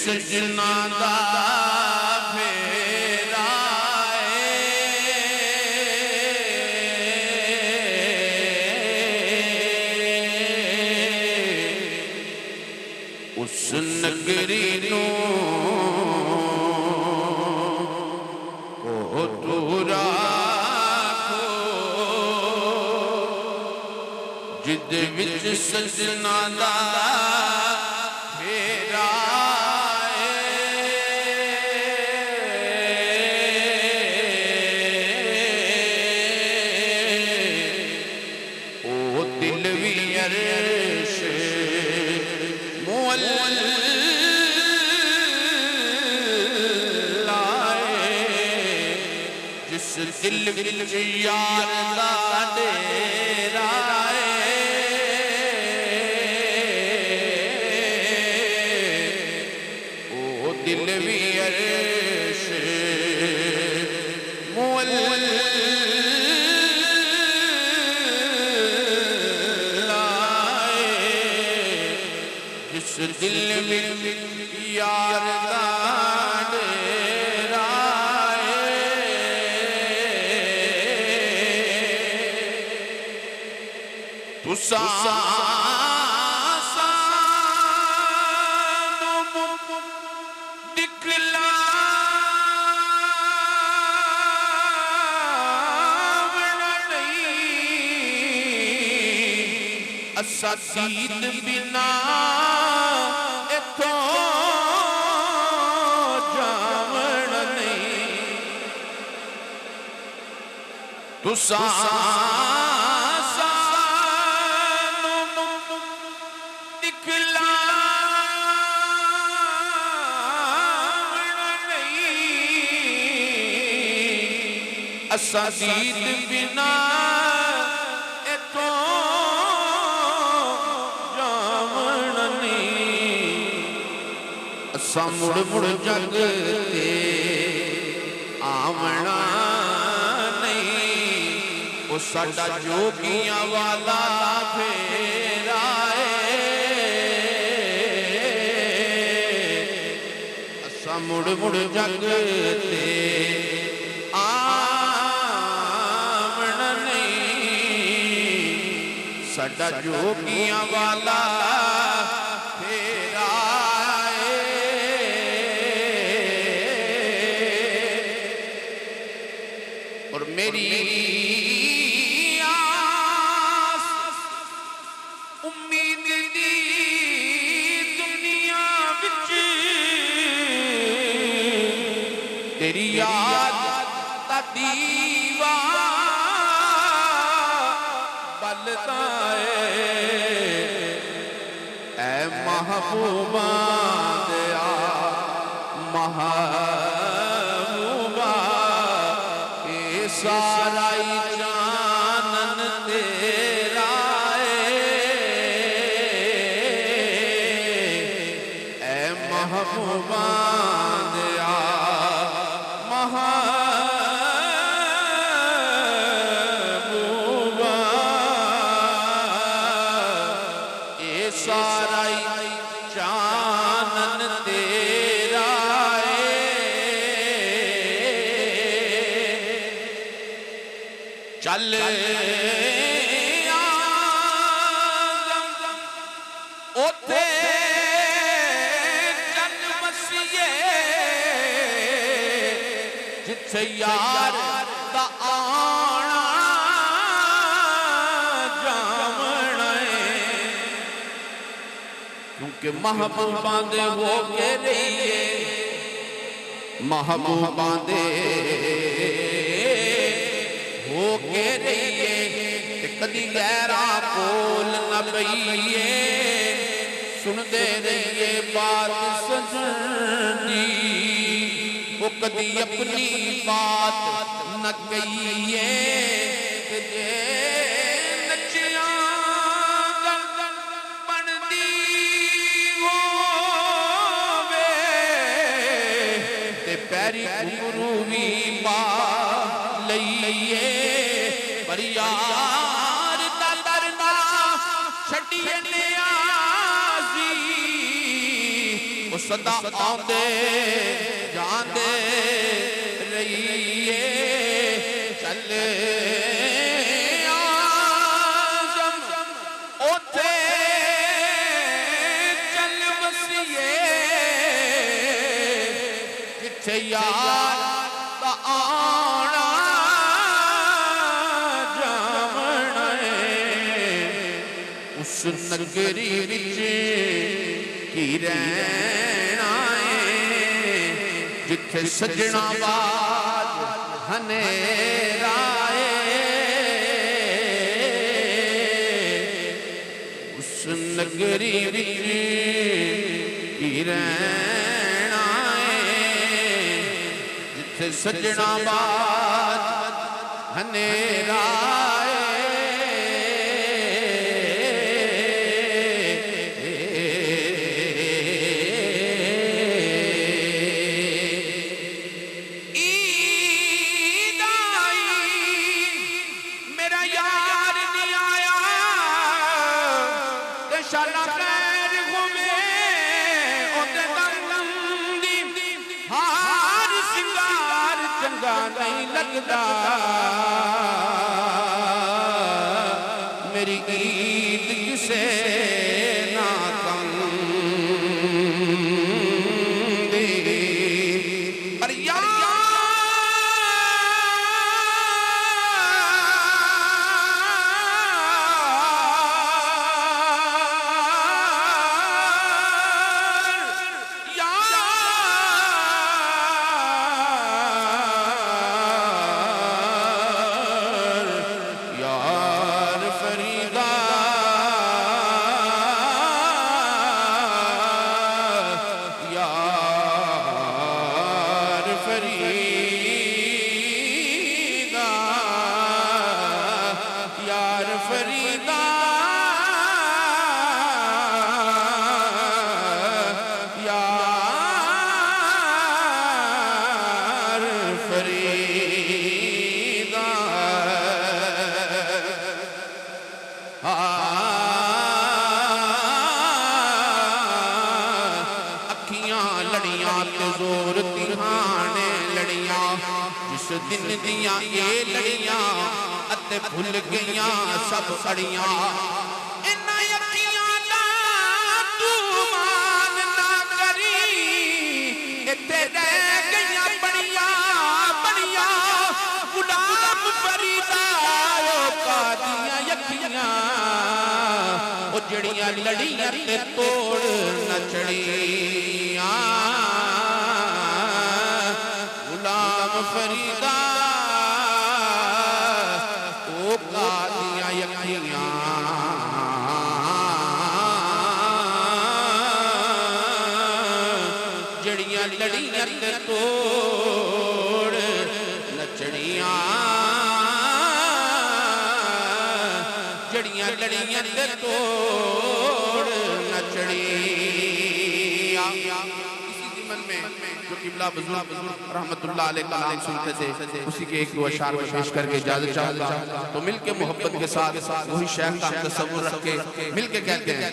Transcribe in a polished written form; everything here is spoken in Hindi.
सजना दा फेरा उस नगरी नू को दूरा जिद विच सजना दा फेरा ओ दिल भी अर्श जिस दिल विच यार दा डेरा ओ दिल भी अर्श जिस दिल विच यार दा डेरा तुसा दिखला असा दीद बिना इथों जावण नहीं तुसा असा दीद बिना इथों जावण नहीं असा मुड़ मुड़ जग ते आवना नहीं ओ साडा जोगियां वाला फेरा असा मुड़ मुड़ जग ते साडा जोगियां वाला फेरा और मेरी आस उम्मीद दी दुनिया विच तेरी याद दा दीवा बलता ऐ महबूबा दया महबूबा ये सारा जानन तेरा ऐ महबूबा दया सारा जानन तेरा चल ओथे चल मसीए जिथे यार दा आना जावना क्योंकि महबूबा दे हो के रहिए महबूबा दे हो के रहिए कदी गैरा कोल न बइए सुनते रहिए बात सजनी वो कदी अपनी बात न कहिए नचिया बनदी पैरी घुंघरू भी पा लइए पर यार दा दरना छड़िए नियाजी सदा आंदे जांदे रहिए चले आज़म ओथे चल वसिए जिथे यार दा आना जावना उस नगरी विच की रहना जिथे सजना बाज हनेरा उस नगरी विच की रहना जिथे सजना बाज हनेरा नहीं लगता मेरी ईद किसे ना कम दे पर जोर तिहाने लड़ियां जिस दिन दियां ये लड़ियां अते भुल गईयां सब अड़ियां इन्ना अखियां दा तू मान ना करी इत्थे रह गईयां बड़ियां बड़ियां गुलाम फरीदा ओ कादियां अखियां ओ जड़ियां लड़ियां ते तोड़ न चढ़ियां फरीदा ओ कादियां यखियां जड़ियां लड़ियां ते तोड़ नचड़ियां जड़ियां लड़ियां ते तोड़ नचड़ियां जो किबला बुजुर्ग रहमतुल्लाह अलैहि सुनते थे उसी के एक दो अशार में पेश करके इजाजत चाहता हूं तो मिलके मोहब्बत के साथ वही शेख का तसव्वुर रख के मिलके कहते हैं